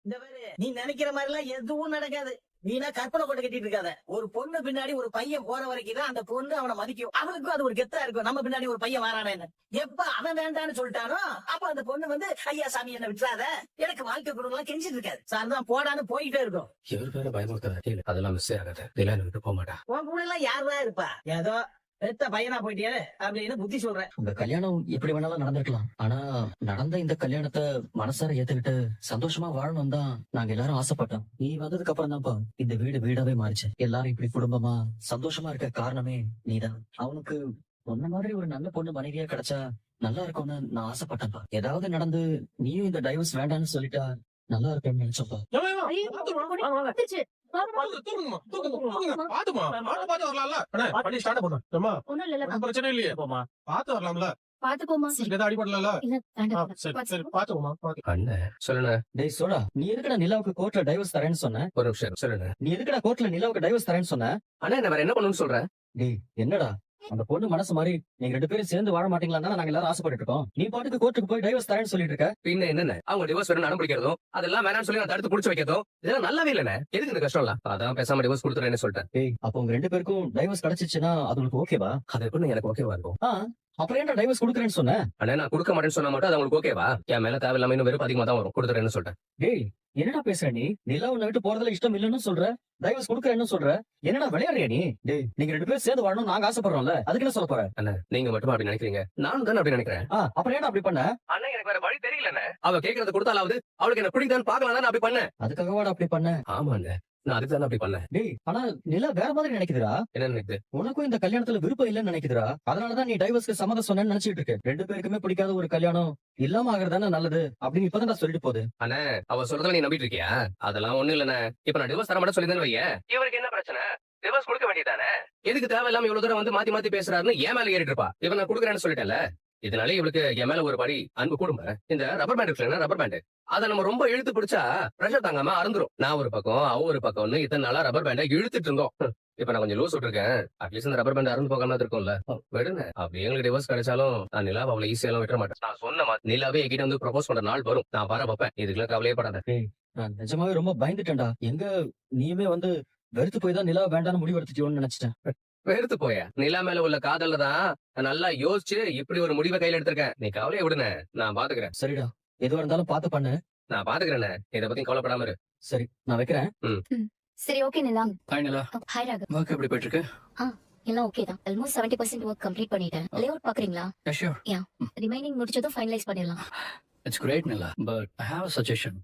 இந்த மாதிரி நீ நினைக்கிற மாதிரி எல்லாம் எதுவும் நடக்காது. நீனா கற்பனை கொண்டு கட்டிட்டு இருக்காத. ஒரு பொண்ணு பின்னாடி ஒரு பையன் போற வரைக்கும் தான் அந்த பொண்ணு அவனை மதிக்கும். அவனுக்கும் அது ஒரு கெத்தா இருக்கும். நம்ம பின்னாடி ஒரு பையன் வரானேன்னு எப்ப அவன் வேண்டான்னு சொல்லிட்டானோ அப்ப அந்த பொண்ணு வந்து ஐயா சாமி என்ன விட்டுறாத, எனக்கு வாழ்க்கை கொடுக்கலாம் கெஞ்சிட்டு இருக்காது. சார் தான் போடான்னு போயிட்டே இருக்கும். இவர் பேர பயமுறுத்த அதெல்லாம் மிஸ் ஆகாது. இதெல்லாம் விட்டு போக மாட்டா. உன் கூட எல்லாம் யாருதான் இருப்பா? ஏதோ பெத்த பையனா போயிட்டியாரு அப்படின்னு புத்தி சொல்றேன். உங்க கல்யாணம் எப்படி வேணாலும் நடந்திருக்கலாம். ஆனா நடந்த இந்த கல்யாணத்தை மனசார ஏத்துக்கிட்டு சந்தோஷமா வாழணும் தான் நாங்க எல்லாரும் ஆசைப்பட்டோம். நீ வந்ததுக்கு அப்புறம் தான்ப்பா இந்த வீடு வீடாவே மாறிச்சு. எல்லாரும் இப்படி குடும்பமா சந்தோஷமா இருக்க காரணமே நீதான். அவனுக்கு உன்ன மாதிரி ஒரு நல்ல பொண்ணு மனைவியா கிடைச்சா நல்லா இருக்கும்னு நான் ஆசைப்பட்டேன்ப்பா. ஏதாவது நடந்து நீயும் இந்த டைவர்ஸ் வேண்டாம்னு சொல்லிட்டா நல்லா இருக்கும்னு நினைச்சப்பா. பிரச்சனை இல்லையே, பாத்து வரலாம்ல. டேய் சோடா, நீ எதுக்குடா நிலாவுக்கு கோர்ட்ல டைவர்ஸ் தரேன்னு சொன்ன? ஒரு நிமிஷம் சொல்லுங்க. நீ எதுக்குடா கோர்ட்ல நிலாவுக்கு டைவர்ஸ் தரேன்னு சொன்ன? ஆனா என்ன வேற என்ன பண்ணணும்னு சொல்றேன்? டேய் என்னடா அந்த பொண்ணு மனசு மாதிரி நீங்க 2 பேரும் சேர்ந்து வாழ மாட்டீங்களான்னு நாங்க எல்லாரும் ஆசைப்பட்டு இருக்கோம். நீ பாட்டுக்கு கோர்ட்டுக்கு போய் டைவர்ஸ் தரேன்னு சொல்லிட்டு இருக்க. பின்ன என்னென்ன அவங்க டிவோர்ஸ் வேணும் அடம் பிடிக்கிறதும் அதெல்லாம் வேணாம்னு சொல்லி நான் தடுத்து புடிச்சு வைக்கிறதும் இதெல்லாம் நல்லாவே இல்லைண்ணே. எதுக்கு இந்த கஷ்டம் இல்ல? அதான் பேசாம டிவோர்ஸ் கொடுத்துறேன்னு சொல்லிட்டேன். டேய் அப்ப உங்க 2 பேருக்கும் டைவர்ஸ் கிடைச்சிச்சுன்னா அது உங்களுக்கு ஓகேவா? அது எப்படி எனக்கு ஓகேவா இருக்கும்? அப்புறம் ஏன்டா டைவர்ஸ் கொடுக்குறேன்னு சொன்ன? அண்ணா நான் கொடுக்க மாட்டேன்னு சொன்னா மட்டும் அது உங்களுக்கு ஓகேவா? என் மேல தேவையில்லாம இன்னும் வெறும் அதிகமா தான் வரும். கொடுத்துறேன்னு சொல்லிட்டேன். டேய் என்னடா பேசுற நீ? நிலா உன்னை விட்டு போறதுல இஷ்டம் இல்லன்னு சொல்ற, டைவர்ஸ் கொடுக்குறேன்னு சொல்ற. என்னடா விளையாடுறியா நீ? டேய் நீங்க 2 பேரும் சேர்ந்து வாழணும் நாங்க ஆசைப்படுறோம்ல, அதுக்கு என்ன சொல்ல போற? அண்ணா நீங்க மட்டும் அப்படி நினைக்கிறீங்க, நானும் தானே அப்படி நினைக்கிறேன். அப்புறம் ஏன்டா அப்படி பண்ண? அண்ணா எனக்கு வேற வழி தெரியலண்ணே. அவ கேக்குறத கொடுத்தாலாவது அவளுக்கு என்ன பிடிக்குதான்னு பாக்கலாம் தான் அப்படி பண்ணேன். அதுக்காகவாடா அப்படி பண்ண? ஆமா அண்ணே, நான் அதுக்கு தானே அப்படி பண்ணேன். டேய் ஆனா நிலா வேற மாதிரி நினைக்குதுடா. என்ன நினைக்குது? உனக்கும் இந்த கல்யாணத்துல விருப்பம் இல்லன்னு நினைக்குதுடா. அதனாலதான் நீ டைவர்ஸ்க்கு சம்மதம் சொன்னேன்னு நினைச்சிட்டு இருக்க. 2 பேருக்குமே பிடிக்காத ஒரு கல்யாணம் இல்லாம ஆகுறதானே நல்லது அப்படின்னு இப்பதான் சொல்லிட்டு போகுது. அண்ணா அவ சொல்றதுல நீ நம்பிட்டு இருக்கியா? அதெல்லாம் ஒண்ணு இல்லண்ணே. இப்ப நான் டிவோர்ஸ் தர மாட்டேன் சொல்லி வைய, இவருக்கு என்ன பிரச்சனை? டிவோர்ஸ் கொடுக்க வேண்டியதானே. எதுக்கு தேவையில்லாம இவ்வளவு தூரம் வந்து மாத்தி மாத்தி பேசுறாருன்னு ஏன் மேல ஏறிட்டு இருப்பா. இவன் நான் கொடுக்குறேன்னு சொல்லிட்டேன்ல, இதனால இவளுக்கு என் மேல ஒரு படி அன்பு கூடும்ப. இந்த ரப்பர் பேண்ட் இருக்குல்ல, ரப்பர் பேண்ட் அதை நம்ம ரொம்ப இழுத்து பிடிச்சா பிரஷர் தாங்காம அறந்துரும். நான் ஒரு பக்கம் அவ ஒரு பக்கம்னு இத்தனை நாளா ரப்பர் பேண்டை இழுத்துட்டு இருந்தோம். இப்ப நான் கொஞ்சம் லூஸ் விட்டுருக்கேன். அட்லீஸ்ட் இந்த ரப்பர் பேண்ட் அறந்து போகாம இருக்கும்ல. விடுங்க, அப்படி எங்களுக்கு டிவோர்ஸ் கிடைச்சாலும் நான் நிலாவை அவ்வளவு ஈஸியாலும் விட்டுற மாட்டேன். நான் சொன்ன மாதிரி நிலாவே என்கிட்ட வந்து ப்ரொபோஸ் பண்ற நாள் வரும். நான் பார பார்ப்பேன். இதுக்கெல்லாம் கவலையே படாத. நான் நிஜமாவே ரொம்ப பயந்துட்டேன்டா. எங்க நீயுமே வந்து வெறுத்து போய் தான் நிலா வேண்டாம்னு முடிவு எடுத்துட்டியோன்னு நினைச்சிட்டேன். வெறுத்து போய நிலா மேல உள்ள காதல்ல தான் நல்லா யோசிச்சு இப்படி ஒரு முடிவை கையில எடுத்திருக்கேன். நீ கவலையை விடுன, நான் பாத்துக்கிறேன். சரிடா, எதுவா இருந்தாலும் பாத்து பண்ணு. நான் பாத்துக்கிறேன். இத பத்தி கவலைப்படாம இரு. சரி நான் வைக்கிறேன். சரி ஓகே நிலா. ஹாய் நிலா. ஹாய் ராகவ். ஒர்க் எப்படி போயிட்டு இருக்கு? எல்லாம் ஓகே தான். ஆல்மோஸ்ட் 70% ஒர்க் கம்ப்ளீட் பண்ணிட்டேன். லேஅவுட் பாக்குறீங்களா? ஷூர். ரிமைனிங் முடிச்சதும் ஃபைனலைஸ் பண்ணிடலாம். It's great, Nila. But I have a suggestion.